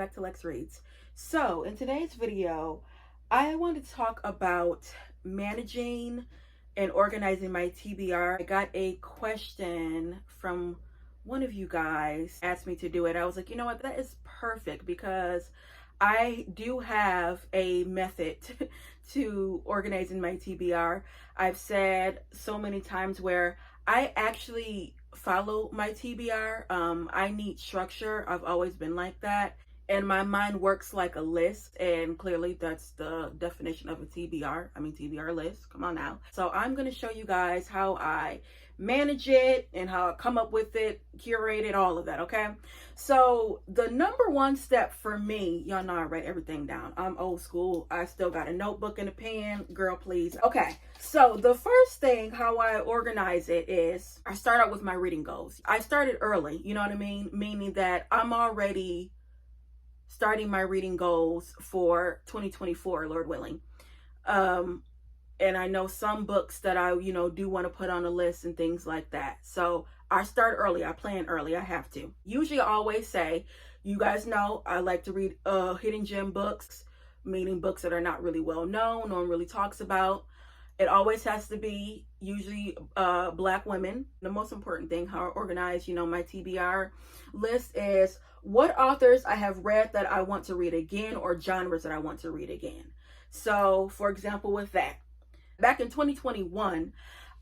back to Lex Reads. So in today's video, I want to talk about managing and organizing my TBR. I got a question from one of you guys, asked me to do it. I was like, you know what, that is perfect because I do have a method to organizing my TBR. I've said so many times where I actually follow my TBR. I need structure. I've always been like that. And my mind works like a list. And clearly that's the definition of a TBR. I mean, TBR list. Come on now. So I'm going to show you guys how I manage it and how I come up with it, curate it, all of that. Okay. So the number one step for me, y'all know I write everything down. I'm old school. I still got a notebook and a pen. Girl, please. Okay. So the first thing, how I organize it is I start out with my reading goals. I started early, you know what I mean? Meaning that I'm already starting my reading goals for 2024, Lord willing. And I know some books that I, do want to put on a list and things like that. So I start early. I plan early. I have to. Usually I always say, you guys know, I like to read hidden gem books, meaning books that are not really well known, no one really talks about. It always has to be usually Black women. The most important thing, how I organize, my TBR list is what authors I have read that I want to read again or genres that I want to read again. So, for example, with that, back in 2021,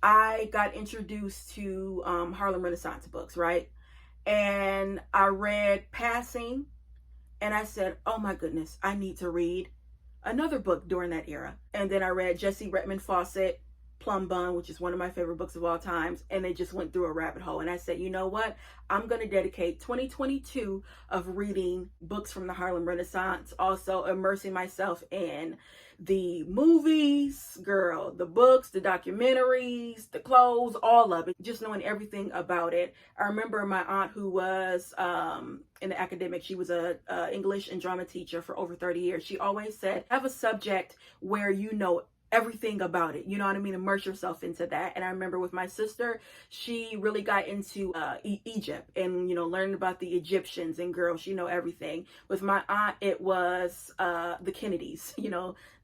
I got introduced to Harlem Renaissance books, right? And I read Passing, and I said, oh my goodness, I need to read another book during that era. And then I read Jessie Redmond Fawcett, Plum Bun, which is one of my favorite books of all times, and they just went through a rabbit hole. And I said, you know what? I'm going to dedicate 2022 of reading books from the Harlem Renaissance, also immersing myself in the movies, girl, the books, the documentaries, the clothes, all of it, just knowing everything about it. I remember my aunt who was in the academic, she was a English and drama teacher for over 30 years. She always said, have a subject where you know everything about it, you know what I mean? Immerse yourself into that. And I remember with my sister, she really got into Egypt and, learning about the Egyptians, and girl, she know everything. With my aunt, it was the Kennedys,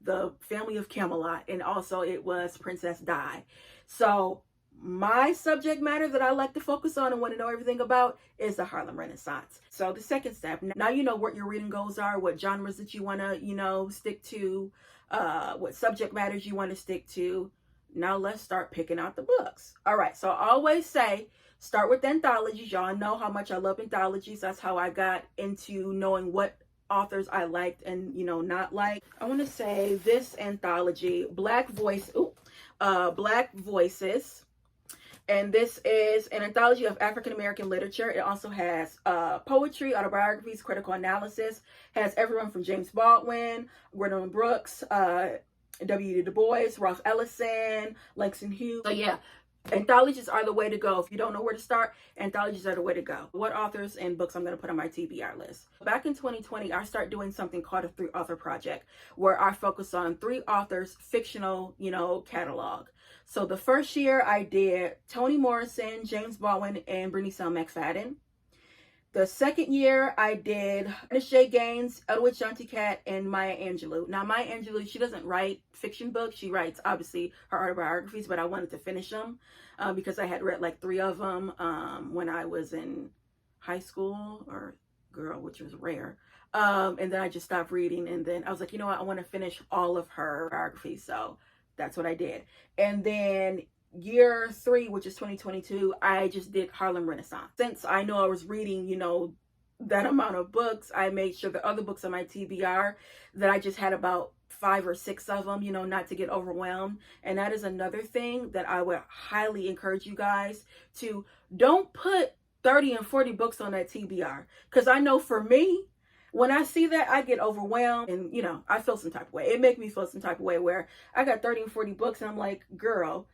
the family of Camelot, and also it was Princess Di. So my subject matter that I like to focus on and want to know everything about is the Harlem Renaissance. So the second step, now you know what your reading goals are, what genres that you want to, stick to, what subject matters you want to stick to. Now let's start picking out the books. All right, so I always say, start with anthologies. Y'all know how much I love anthologies. That's how I got into knowing what authors I liked and, not like. I want to say this anthology, Black Voices. And this is an anthology of African-American literature. It also has poetry, autobiographies, critical analysis. Has everyone from James Baldwin, Gwendolyn Brooks, W.E. Du Bois, Ralph Ellison, Langston Hughes. So yeah, anthologies are the way to go. If you don't know where to start, anthologies are the way to go. What authors and books I'm going to put on my TBR list. Back in 2020, I started doing something called a 3-author project, where I focus on 3 authors' fictional, catalog. So the first year I did Toni Morrison, James Baldwin, and Bernice L. McFadden. The second year I did Ernest J. Gaines, Edwidge Danticat, and Maya Angelou. Now Maya Angelou, she doesn't write fiction books. She writes obviously her autobiographies, but I wanted to finish them because I had read like 3 of them when I was in high school, or girl, which was rare. And then I just stopped reading, and then I was like, you know what, I want to finish all of her biographies. So that's what I did. And then year 3, which is 2022, I just did Harlem Renaissance. Since I know I was reading, that amount of books, I made sure the other books on my TBR that I just had about 5 or 6 of them, not to get overwhelmed. And that is another thing that I would highly encourage you guys to don't put 30 and 40 books on that TBR. Because I know for me, when I see that, I get overwhelmed and, I feel some type of way. It makes me feel some type of way where I got 30 and 40 books and I'm like, girl,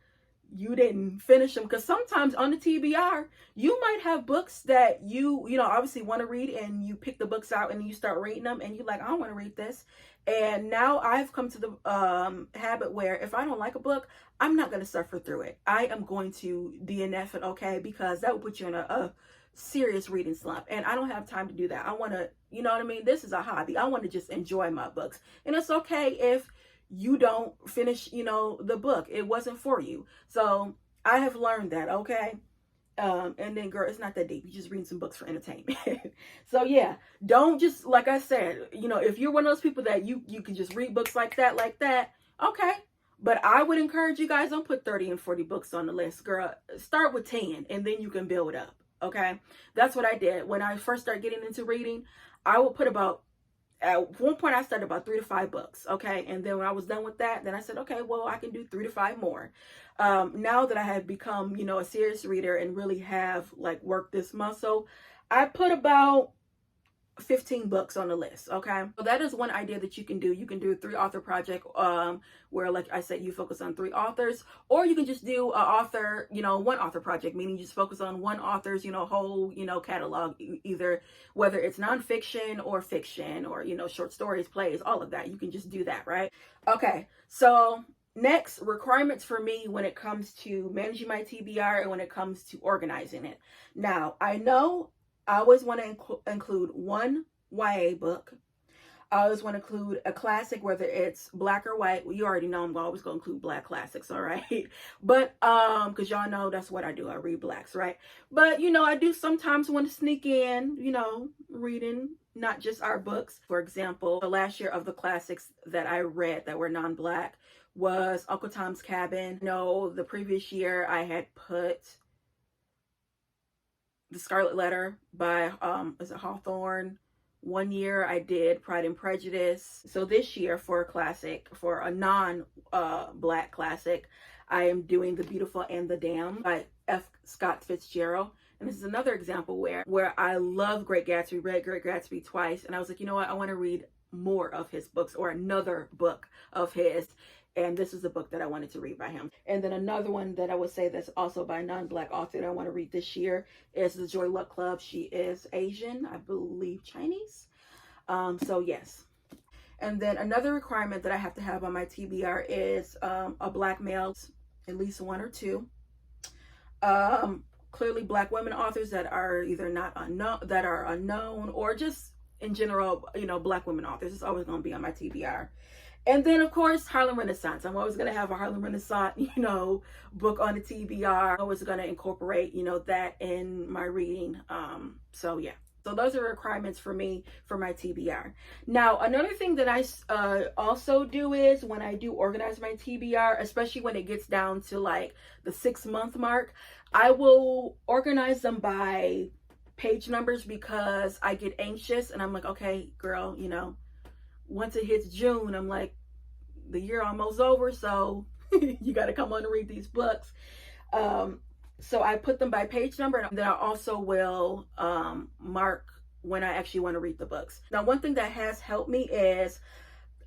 you didn't finish them. Because sometimes on the TBR, you might have books that you obviously want to read, and you pick the books out and you start reading them and you're like, I don't want to read this. And now I've come to the habit where if I don't like a book, I'm not going to suffer through it. I am going to DNF it, okay? Because that would put you in a serious reading slump, and I don't have time to do that. I want to, you know what I mean? This is a hobby. I want to just enjoy my books. And it's okay if you don't finish, the book. It wasn't for you. So I have learned that, okay? And then girl, it's not that deep. You just reading some books for entertainment. So yeah, don't just, like I said, if you're one of those people that you can just read books like that, okay. But I would encourage you guys, don't put 30 and 40 books on the list, girl. Start with 10 and then you can build up. Okay. That's what I did. When I first started getting into reading, I would put at one point I started about 3 to 5 books. Okay. And then when I was done with that, then I said, okay, well, I can do 3 to 5 more. Now that I have become, a serious reader and really have worked this muscle, I put about 15 books on the list. Okay, so that is one idea that you can do. You can do a 3 author project, where, like I said, you focus on 3 authors, or you can just do a author, 1 author project, meaning you just focus on 1 author's, whole, catalog, either whether it's nonfiction or fiction or, short stories, plays, all of that. You can just do that, right? Okay, so next, requirements for me when it comes to managing my TBR and when it comes to organizing it. Now, I know I always want to include 1 YA book. I always want to include a classic, whether it's black or white. Well, you already know I'm always going to include black classics, all right? But, because y'all know that's what I do. I read blacks, right? But, I do sometimes want to sneak in, reading not just our books. For example, the last year of the classics that I read that were non-black was Uncle Tom's Cabin. No, the previous year I had put The Scarlet Letter by is it Hawthorne. One year I did Pride and Prejudice. So this year for a classic, for a non-black classic, I am doing The Beautiful and the Damned by F. Scott Fitzgerald. And this is another example where I love Great Gatsby, read Great Gatsby twice, and I was like, you know what, I want to read more of his books, or another book of his. And this is a book that I wanted to read by him. And then another one that I would say that's also by a non-black author that I want to read this year is The Joy Luck Club. She is Asian, I believe Chinese. So yes. And then another requirement that I have to have on my TBR is a black male, at least 1 or 2. Clearly black women authors that are either unknown, or just in general, black women authors. It's always going to be on my TBR. And then, of course, Harlem Renaissance. I'm always going to have a Harlem Renaissance, book on the TBR. I'm always going to incorporate, that in my reading. So, yeah. So those are requirements for me for my TBR. Now, another thing that I also do is when I do organize my TBR, especially when it gets down to the 6-month mark, I will organize them by page numbers, because I get anxious and I'm like, okay, girl, once it hits June, I'm like, the year almost over, so you got to come on and read these books. So I put them by page number, and then I also will mark when I actually want to read the books. Now, one thing that has helped me is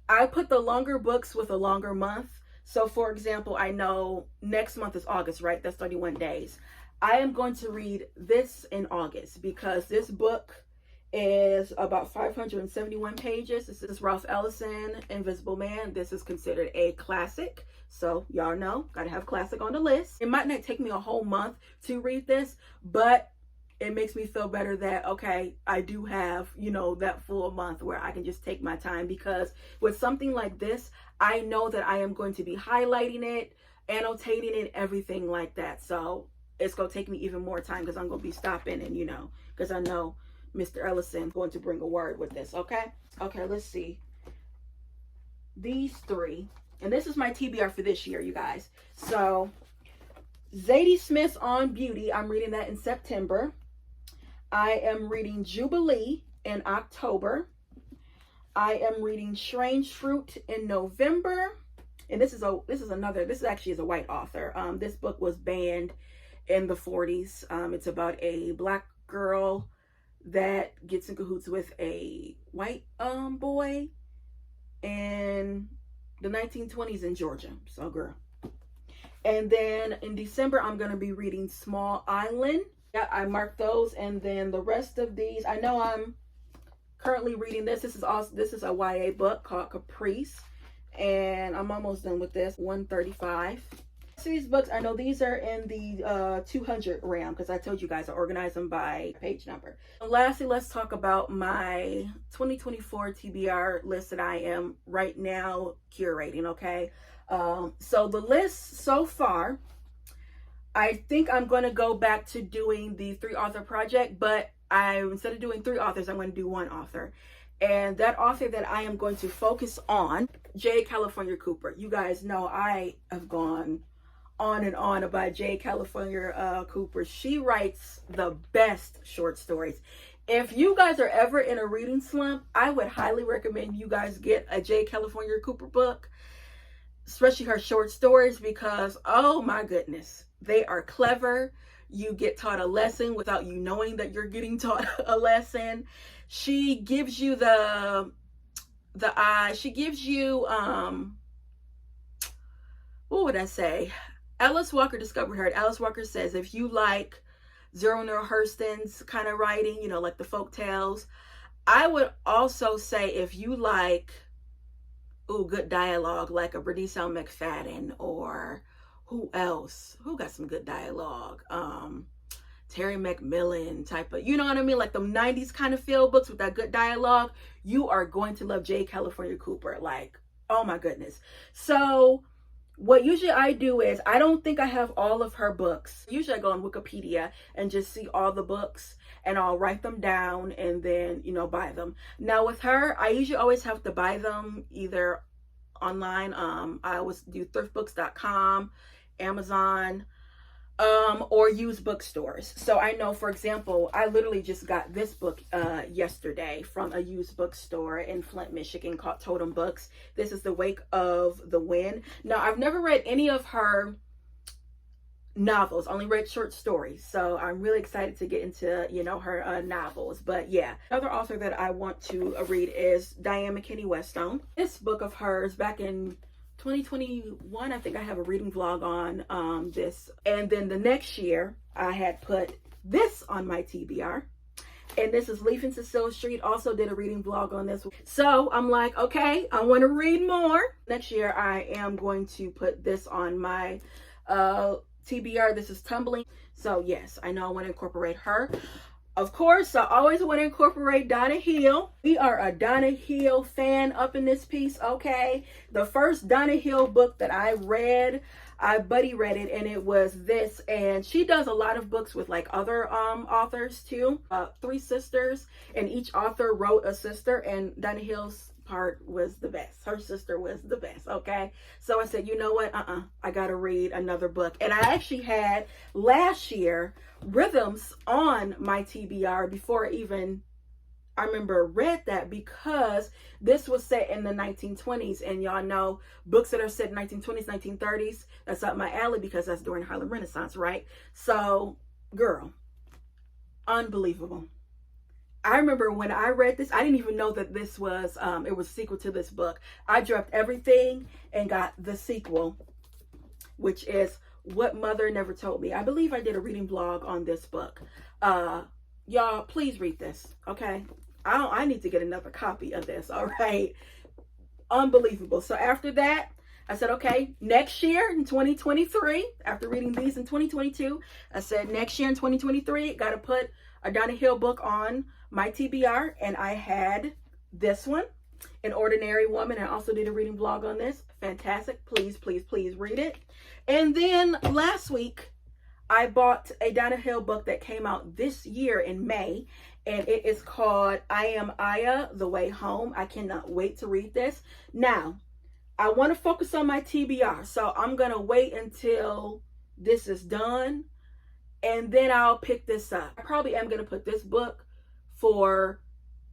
I put the longer books with a longer month. So for example, I know next month is August, right? That's 31 days. I am going to read this in August because this book is about 571 pages. This is Ralph Ellison, Invisible Man. This is considered a classic. So y'all know, gotta have classic on the list. It might not take me a whole month to read this, but it makes me feel better that, okay, I do have, that full month where I can just take my time, because with something like this, I know that I am going to be highlighting it, annotating it, everything like that. So it's gonna take me even more time, because I'm gonna be stopping and, because I know Mr. Ellison going to bring a word with this. Okay, let's see. These 3, and this is my TBR for this year, you guys. So Zadie Smith's On Beauty, I'm reading that in September. I am reading Jubilee in October. I am reading Strange Fruit in November. And this is actually a white author. This book was banned in the 40s. It's about a black girl that gets in cahoots with a white boy in the 1920s in Georgia. So girl. And then in December, I'm going to be reading Small Island. Yeah, I marked those. And then the rest of these, I know I'm currently reading this. This is a YA book called Caprice. And I'm almost done with this, 135. These books, I know these are in the 200 RAM because I told you guys I organize them by page number. And lastly, let's talk about my 2024 TBR list that I am right now curating, okay? So the list so far, I think I'm going to go back to doing the 3-author project, but instead of doing 3 authors, I'm going to do 1 author. And that author that I am going to focus on, J. California Cooper. You guys know I have gone on and on about J. California Cooper. She writes the best short stories. If you guys are ever in a reading slump, I would highly recommend you guys get a J. California Cooper book, especially her short stories, because oh my goodness, they are clever. You get taught a lesson without you knowing that you're getting taught a lesson. She gives you she gives you what would I say? Alice Walker discovered her. Alice Walker says if you like Zero Neale Hurston's kind of writing, you know, like the folk tales, I would also say if you like good dialogue, like a Bernice L. McFadden, or who else? Who got some good dialogue? Terry McMillan type of, you know what I mean? Like the 90s kind of feel books with that good dialogue. You are going to love J. California Cooper. Like, oh my goodness. So what usually I do is, I don't think I have all of her books. Usually I go on Wikipedia and just see all the books and I'll write them down and then, you know, buy them. Now with her, I usually always have to buy them either online. I always do thriftbooks.com, Amazon, or used bookstores. So I know, for example, I literally just got this book yesterday from a used bookstore in Flint, Michigan called Totem Books. This is The Wake of the Wind. Now, I've never read any of her novels, only read short stories. So I'm really excited to get into, you know, her novels. But yeah, another author that I want to read is Diane McKinney Westone. This book of hers back in 2021, I think I have a reading vlog on this. And then the next year, I had put this on my TBR. And this is Leaving Cecile Street. Also did a reading vlog on this. So I'm like, okay, I want to read more. Next year, I am going to put this on my TBR. This is Tumbling. So yes, I know I want to incorporate her. Of course, I always want to incorporate Donna Hill. We are a Donna Hill fan up in this piece, okay? The first Donna Hill book that I read, buddy read it, and it was this. And she does a lot of books with like other authors too. 3 sisters, and each author wrote a sister, and Donna Hill's part was the best. Her sister was the best, okay? So I said, you know what? I gotta read another book. And I actually had last year Rhythms on my TBR before I remember read that, because this was set in the 1920s, and y'all know books that are set in 1920s, 1930s, that's up my alley because that's during Harlem Renaissance, right? So girl, unbelievable. I remember when I read this, I didn't even know that this was, it was a sequel to this book. I dropped everything and got the sequel, which is What Mother Never Told Me. I believe I did a reading vlog on this book. Y'all, please read this, okay? I need to get another copy of this, all right? Unbelievable. So after that, I said, okay, next year in 2023, after reading these in 2022, I said next year in 2023, got to put a Donna Hill book on my TBR, and I had this one, An Ordinary Woman. I also did a reading vlog on this. Fantastic. Please, please, please read it. And then last week, I bought a Donna Hill book that came out this year in May, and it is called I Am Aya, The Way Home. I cannot wait to read this. Now, I want to focus on my TBR, so I'm going to wait until this is done, and then I'll pick this up. I probably am going to put this book for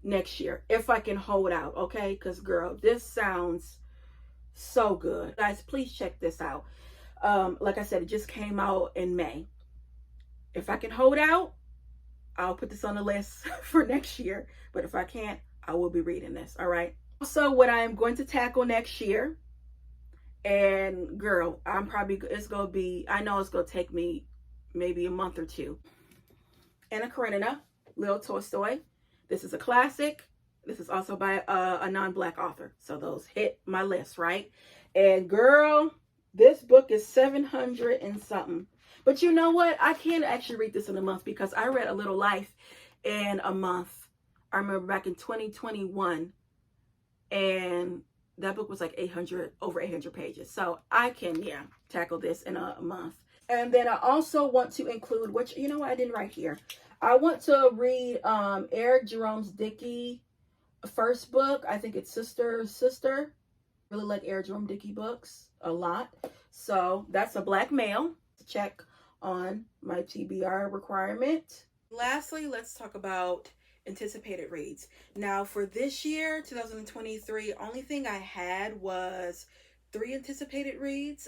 next year, if I can hold out, okay? Because, girl, this sounds so good. Guys, please check this out. Like I said, it just came out in May. If I can hold out, I'll put this on the list for next year. But if I can't, I will be reading this, all right? Also, what I am going to tackle next year, and girl, it's going to be, I know it's going to take me maybe a month or two. Anna Karenina, Leo Tolstoy. This is a classic. This is also by a non-Black author. So those hit my list, right? And girl, This book is 700 and something. But you know what? I can't actually read this in a month because I read A Little Life in a month. I remember back in 2021, and that book was like 800, over 800 pages. So I can, yeah, tackle this in a month. And then I also want to include, which, you know what, I didn't write here. I want to read Eric Jerome's Dickey first book. I think it's Sister. Really like Eric Jerome Dickey books a lot. So that's a black male to check on my TBR requirement. Lastly, let's talk about anticipated reads. Now for this year, 2023, only thing I had was 3 anticipated reads.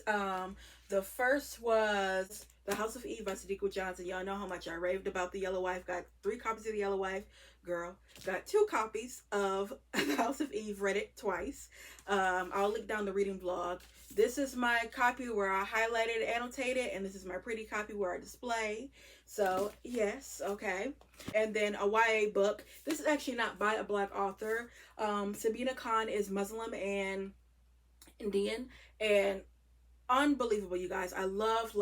The first was The House of Eve by Sadiqa Johnson. Y'all know how much I raved about The Yellow Wife. Got 3 copies of The Yellow Wife. Girl, got 2 copies of The House of Eve. Read it twice. I'll link down the reading vlog. This is my copy where I highlighted, annotated, and this is my pretty copy where I display. So yes, okay. And then a YA book. This is actually not by a black author. Sabina Khan is Muslim and Indian, and unbelievable, you guys. I love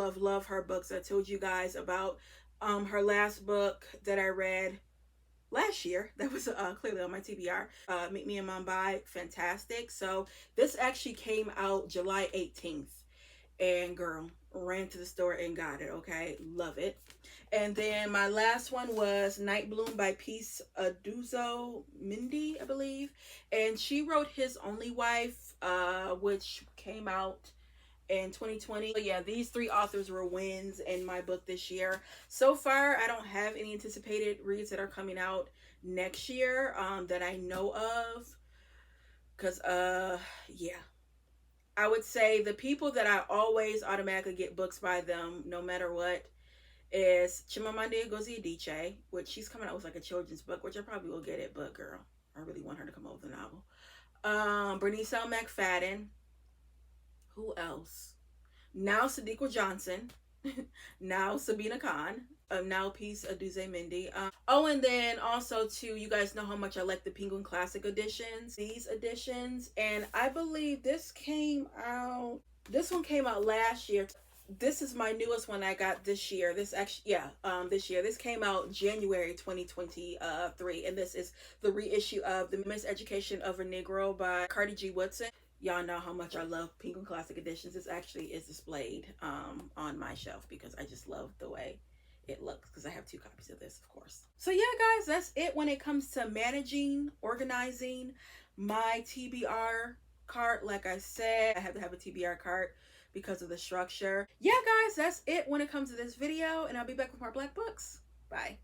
her books. I told you guys about her last book that I read last year. That was clearly on my TBR. Meet Me in Mumbai. Fantastic. So this actually came out July 18th. And girl, ran to the store and got it. Okay. Love it. And then my last one was Night Bloom by Peace Aduzo Mindy, I believe. And she wrote His Only Wife, which came out in 2020. But yeah, these 3 authors were wins in my book this year. So far, I don't have any anticipated reads that are coming out next year that I know of. Because, yeah. I would say the people that I always automatically get books by them, no matter what, is Chimamanda Ngozi Adichie, which she's coming out with like a children's book, which I probably will get it, but girl, I really want her to come out with a novel. Bernice L. McFadden. Who else? Now Sadiqa Johnson. Now Sabina Khan. Now Peace Aduze Mindy. Oh, and then also too, you guys know how much I like the Penguin Classic editions. These editions. And I believe this one came out last year. This is my newest one I got this year. This actually, yeah, this year. This came out January 2023. And this is the reissue of The Miseducation of a Negro by Carter G. Woodson. Y'all know how much I love Penguin Classic Editions. This actually is displayed on my shelf because I just love the way it looks, because I have 2 copies of this, of course. So yeah, guys, that's it when it comes to managing, organizing my TBR cart. Like I said, I have to have a TBR cart because of the structure. Yeah, guys, that's it when it comes to this video, and I'll be back with more black books. Bye.